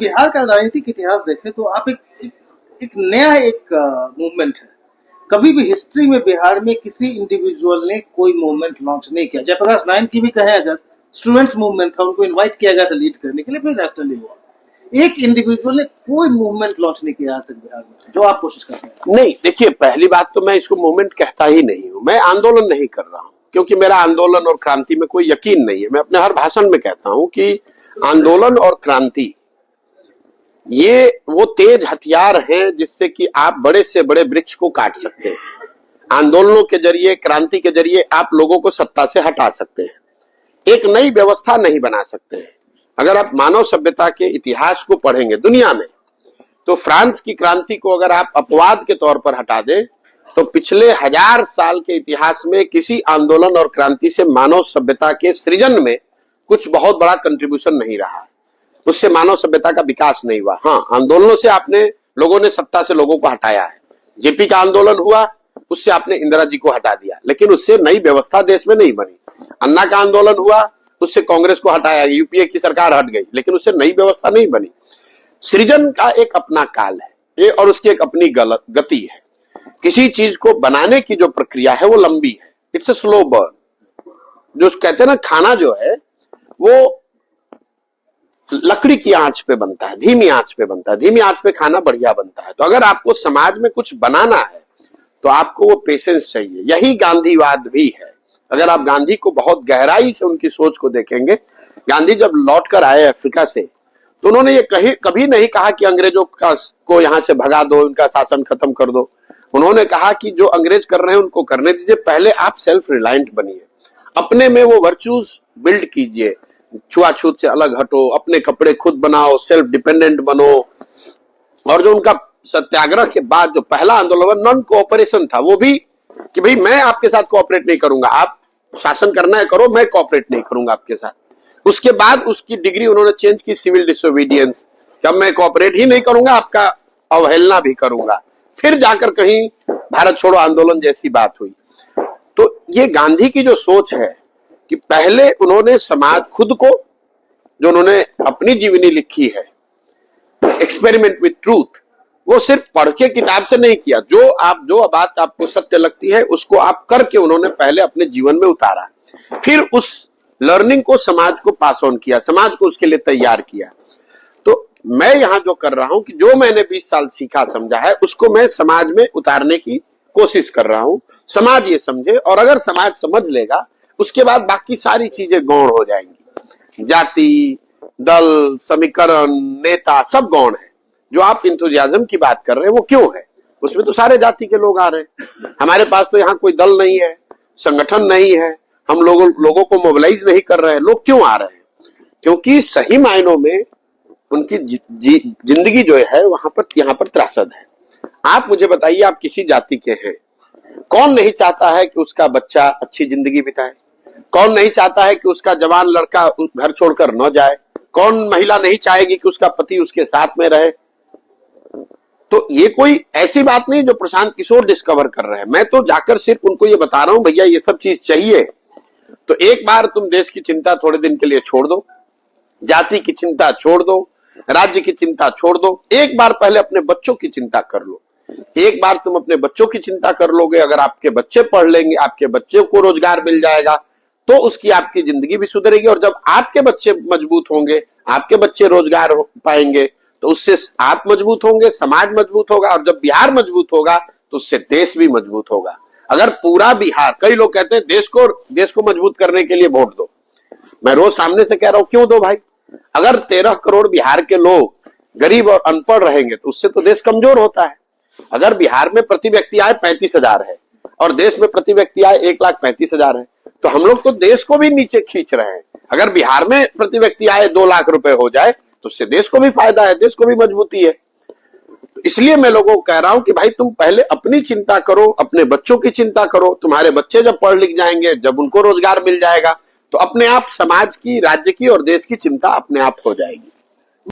बिहार का राजनीतिक इतिहास देखें तो आप एक नया मूवमेंट है। कभी भी हिस्ट्री में बिहार में किसी इंडिविजुअल ने कोई मूवमेंट लॉन्च नहीं किया। जयप्रकाश नारायण की भी कहें अगर स्टूडेंट्स मूवमेंट था, उनको इनवाइट किया गया था लीड करने के लिए, फिर नेशनली हुआ। एक इंडिविजुअल ने कोई मूवमेंट लॉन्च नहीं किया आज तक बिहार में, जो आप कोशिश करते हैं। नहीं, देखिए, पहली बात तो मैं इसको मूवमेंट कहता ही नहीं हूं। मैं आंदोलन नहीं कर रहा हूं, क्योंकि मेरा आंदोलन और क्रांति में कोई यकीन नहीं है। मैं अपने हर भाषण में कहता हूं कि आंदोलन और क्रांति ये वो तेज हथियार है जिससे कि आप बड़े से बड़े वृक्ष को काट सकते हैं। आंदोलनों के जरिए, क्रांति के जरिए आप लोगों को सत्ता से हटा सकते हैं, एक नई व्यवस्था नहीं बना सकते हैं। अगर आप मानव सभ्यता के इतिहास को पढ़ेंगे दुनिया में, तो फ्रांस की क्रांति को अगर आप अपवाद के तौर पर हटा दें, तो पिछले 1000 साल के इतिहास में किसी आंदोलन और क्रांति से मानव सभ्यता के सृजन में कुछ बहुत बड़ा कंट्रीब्यूशन नहीं रहा है। उससे मानव सभ्यता का विकास नहीं हुआ। हाँ, आंदोलनों से आपने लोगों ने सत्ता से लोगों को हटाया है। जेपी का आंदोलन हुआ, उससे आपने इंदिरा जी को हटा दिया, लेकिन उससे नई व्यवस्था देश में नहीं बनी। अन्ना का आंदोलन हुआ, उससे कांग्रेस को हटाया, यूपीए की सरकार हट गई, लेकिन उससे नई व्यवस्था नहीं बनी। सृजन का एक अपना काल है ये, और उसकी एक अपनी गति है। किसी चीज को बनाने की जो प्रक्रिया है वो लंबी है, इट्स अ स्लो बर्न। जो कहते हैं ना, खाना जो है वो लकड़ी की आंच पे बनता है, धीमी आंच पे बनता है। धीमी आंच पे खाना बढ़िया बनता है। तो अगर आपको समाज में कुछ बनाना है तो आपको वो पेशेंस चाहिए। यही गांधीवाद भी है। अगर आप गांधी को बहुत गहराई से उनकी सोच को देखेंगे, गांधी जब लौट कर आए अफ्रीका से, तो उन्होंने ये कभी नहीं कहा कि अंग्रेजों को यहां से भगा दो, उनका शासन खत्म कर दो। उन्होंने कहा कि जो अंग्रेज कर रहे हैं उनको करने दीजिए, पहले आप सेल्फ रिलायंट बनिए, अपने में वो वर्च्यूज बिल्ड कीजिए, छुआछूत से अलग हटो, अपने कपड़े खुद बनाओ, सेल्फ डिपेंडेंट बनो। और जो उनका सत्याग्रह के बाद जो पहला आंदोलन नॉन कोऑपरेशन था, वो भी कि भाई मैं आपके साथ कोऑपरेट नहीं करूंगा, आप शासन करना है करो, मैं कोऑपरेट नहीं करूंगा आपके साथ। उसके बाद उसकी डिग्री उन्होंने चेंज की, सिविल डिसोबीडियंस, कि अब मैं कोऑपरेट ही नहीं करूंगा, आपका अवहेलना भी करूंगा। फिर जाकर कहीं भारत छोड़ो आंदोलन जैसी बात हुई। तो ये गांधी की जो सोच है कि पहले उन्होंने समाज खुद को, जो उन्होंने अपनी जीवनी लिखी है एक्सपेरिमेंट विथ ट्रूथ, वो सिर्फ पढ़ के किताब से नहीं किया। जो बात आपको सत्य लगती है उसको आप करके उन्होंने पहले अपने जीवन में उतारा, फिर उस लर्निंग को समाज को पास ऑन किया, समाज को उसके लिए तैयार किया। तो मैं यहां जो कर रहा हूं कि जो मैंने 20 साल सीखा समझा है उसको मैं समाज में उतारने की कोशिश कर रहा हूं। समाज ये समझे, और अगर समाज समझ लेगा उसके बाद बाकी सारी चीजें गौण हो जाएंगी। जाति, दल, समीकरण, नेता सब गौण है। जो आप इंथुजियाज्म की बात कर रहे हैं वो क्यों है? उसमें तो सारे जाति के लोग आ रहे हैं। हमारे पास तो यहाँ कोई दल नहीं है, संगठन नहीं है, हम लोगों को मोबिलाइज नहीं कर रहे हैं। लोग क्यों आ रहे हैं? क्योंकि सही मायनों में उनकी जिंदगी जो है यहाँ पर त्रासद है। आप मुझे बताइए, आप किसी जाति के हैं, कौन नहीं चाहता है कि उसका बच्चा अच्छी जिंदगी बिताए? कौन नहीं चाहता है कि उसका जवान लड़का घर छोड़कर न जाए? कौन महिला नहीं चाहेगी कि उसका पति उसके साथ में रहे? तो ये कोई ऐसी बात नहीं जो प्रशांत किशोर डिस्कवर कर रहे हैं। मैं तो जाकर सिर्फ उनको ये बता रहा हूं, भैया ये सब चीज चाहिए तो एक बार तुम देश की चिंता थोड़े दिन के लिए छोड़ दो, जाति की चिंता छोड़ दो, राज्य की चिंता छोड़ दो, एक बार पहले अपने बच्चों की चिंता कर लो। एक बार तुम अपने बच्चों की चिंता कर लोगे, अगर आपके बच्चे पढ़ लेंगे, आपके बच्चे को रोजगार मिल जाएगा, तो उसकी आपकी जिंदगी भी सुधरेगी। और जब आपके बच्चे मजबूत होंगे, आपके बच्चे रोजगार पाएंगे, तो उससे आप मजबूत होंगे, समाज मजबूत होगा, और जब बिहार मजबूत होगा तो उससे देश भी मजबूत होगा। अगर पूरा बिहार, कई लोग कहते हैं देश को मजबूत करने के लिए वोट दो। मैं रोज सामने से कह रहा हूं, क्यों दो भाई? अगर 13 करोड़ बिहार के लोग गरीब और अनपढ़ रहेंगे तो उससे तो देश कमजोर होता है। अगर बिहार में प्रति व्यक्ति आय 35,000 है और देश में प्रति व्यक्ति आय 1,35,000 है, तो हम लोग तो देश को भी नीचे खींच रहे हैं। अगर बिहार में प्रति व्यक्ति आय 2 लाख रुपए हो जाए तो उससे देश को भी फायदा है, देश को भी मजबूती है। इसलिए मैं लोगों को कह रहा हूं कि भाई तुम पहले अपनी चिंता करो, अपने बच्चों की चिंता करो। तुम्हारे बच्चे जब पढ़ लिख जाएंगे, जब उनको रोजगार मिल जाएगा, तो अपने आप समाज की, राज्य की और देश की चिंता अपने आप हो जाएगी।